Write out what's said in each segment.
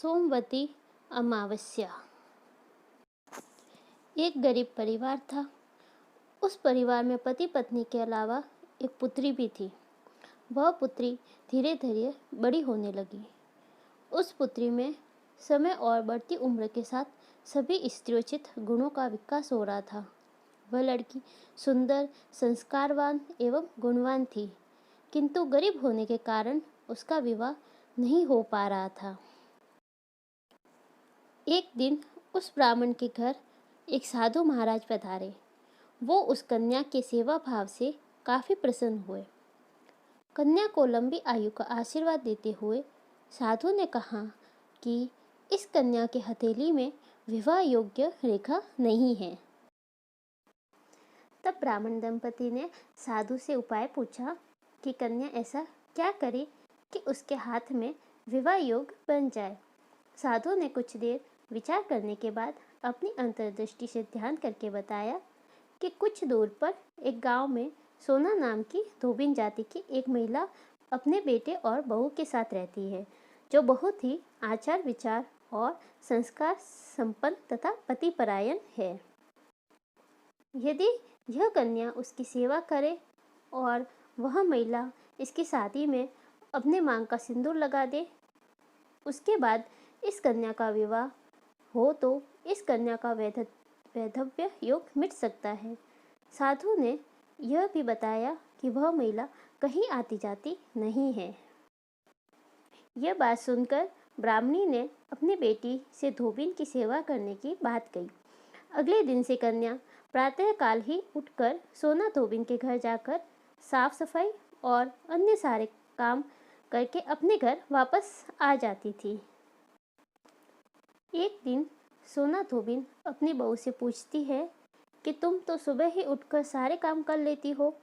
सोमवती अमावस्या। एक गरीब परिवार था। उस परिवार में पति पत्नी के अलावा एक पुत्री भी थी। वह पुत्री धीरे धीरे बड़ी होने लगी। उस पुत्री में समय और बढ़ती उम्र के साथ सभी स्त्रीयोचित गुणों का विकास हो रहा था। वह लड़की सुंदर, संस्कारवान एवं गुणवान थी, किंतु गरीब होने के कारण उसका विवाह नहीं हो पा रहा था। एक दिन उस ब्राह्मण के घर एक साधु महाराज पधारे। वो उस कन्या के सेवा भाव से काफी प्रसन्न हुए। कन्या को लंबी आयु का आशीर्वाद देते हुए साधु ने कहा कि इस कन्या के हथेली में विवाह योग्य रेखा नहीं है। तब ब्राह्मण दंपति ने साधु से उपाय पूछा कि कन्या ऐसा क्या करे कि उसके हाथ में विवाह योग्य बन जाए। साधु ने कुछ देर विचार करने के बाद अपनी अंतर्दृष्टि से ध्यान करके बताया कि कुछ दूर पर एक गांव में सोना नाम की धोबिन जाति की एक महिला अपने बेटे और बहू के साथ रहती है, जो बहुत ही आचार विचार और संस्कार संपन्न तथा पतिपरायण है। यदि यह कन्या उसकी सेवा करे और वह महिला इसकी शादी में अपने मांग का सिंदूर लगा दे, उसके बाद इस कन्या का विवाह हो तो इस कन्या का वैधव्य योग मिट सकता है। साधु ने यह भी बताया कि वह महिला कहीं आती जाती नहीं है। यह बात सुनकर ब्राह्मणी ने अपनी बेटी से धोबिन की सेवा करने की बात कही। अगले दिन से कन्या प्रातःकाल ही उठकर सोना धोबिन के घर जाकर साफ सफाई और अन्य सारे काम करके अपने घर वापस आ जाती थी। एक दिन सोना धोबिन अपनी बहू से पूछती है कि तुम तो सुबह ही उठकर सारे काम कर लेती हो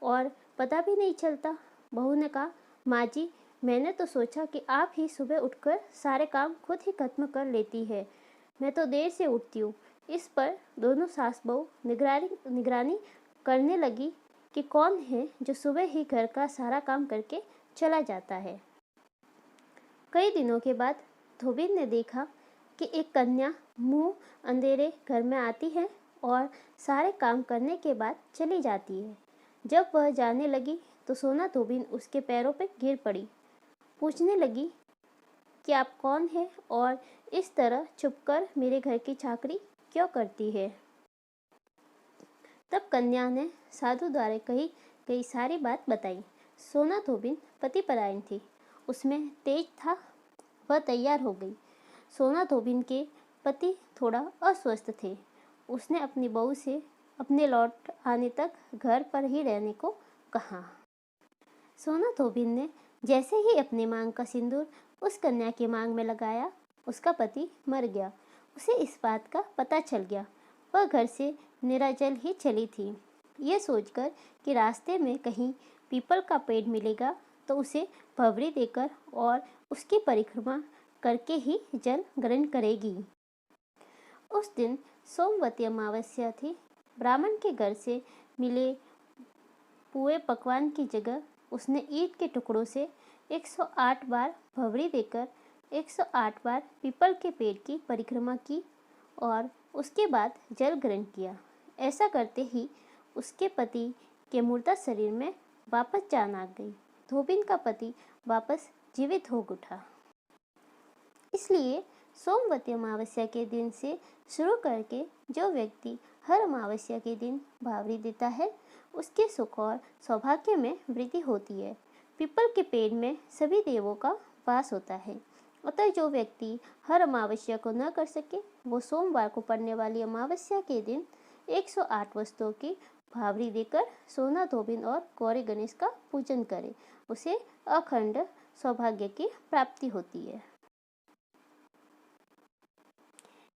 और पता भी नहीं चलता। बहू ने कहा, माँ जी, मैंने तो सोचा कि आप ही सुबह उठकर सारे काम खुद ही खत्म कर लेती है। मैं तो देर से उठती हूँ। इस पर दोनों सास बहू निगरानी करने लगी कि कौन है जो सुबह ही घर का सारा काम करके चला जाता है। कई दिनों के बाद धोबिन ने देखा कि एक कन्या मुंह अंधेरे घर में आती है और सारे काम करने के बाद चली जाती है। जब वह जाने लगी तो सोना धोबिन उसके पैरों पर गिर पड़ी। पूछने लगी कि आप कौन है और इस तरह छुपकर मेरे घर की चाकरी क्यों करती है। तब कन्या ने साधु द्वारा कही सारी बात बताई। सोना धोबिन पतिपरायण थी, उसमें तेज था। वह तैयार हो गई। सोना धोबिन के पति थोड़ा अस्वस्थ थे। उसने अपनी बहू से अपने लौट आने तक घर पर ही रहने को कहा। सोना धोबिन ने जैसे ही अपनी मांग का सिंदूर उस कन्या की मांग में लगाया, उसका पति मर गया। उसे इस बात का पता चल गया। वह घर से निराजल ही चली थी। यह सोचकर कि रास्ते में कहीं पीपल का पेड़ मिलेगा तो उसे भवरी देकर और उसकी परिक्रमा करके ही जल ग्रहण करेगी। उस दिन सोमवती अमावस्या थी। ब्राह्मण के घर से मिले पुए पकवान की जगह उसने ईंट के टुकड़ों से 108 बार भवरी देकर 108 बार पीपल के पेड़ की परिक्रमा की और उसके बाद जल ग्रहण किया। ऐसा करते ही उसके पति के मुर्दा शरीर में वापस जान आ गई। धोबिन का पति वापस जीवित हो उठा। इसलिए सोमवती अमावस्या के दिन से शुरू करके जो व्यक्ति हर अमावस्या के दिन भावरी देता है, उसके सुख और सौभाग्य में वृद्धि होती है। पीपल के पेड़ में सभी देवों का वास होता है। अतः जो व्यक्ति हर अमावस्या को न कर सके, वो सोमवार को पड़ने वाली अमावस्या के दिन 108 वस्तुओं की भावरी देकर सोना धोबिन और गौरी गणेश का पूजन करे। उसे अखंड सौभाग्य की प्राप्ति होती है।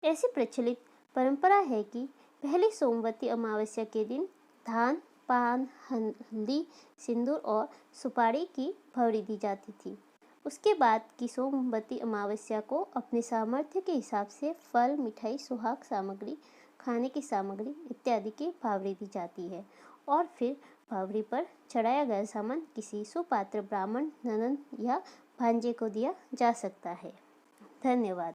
ऐसी प्रचलित परंपरा है कि पहली सोमवती अमावस्या के दिन धान, पान, हल्दी, सिंदूर और सुपारी की भवरी दी जाती थी। उसके बाद की सोमवती अमावस्या को अपने सामर्थ्य के हिसाब से फल, मिठाई, सुहाग सामग्री, खाने की सामग्री इत्यादि की भावरी दी जाती है और फिर भावरी पर चढ़ाया गया सामान किसी सुपात्र ब्राह्मण, ननद या भांजे को दिया जा सकता है। धन्यवाद।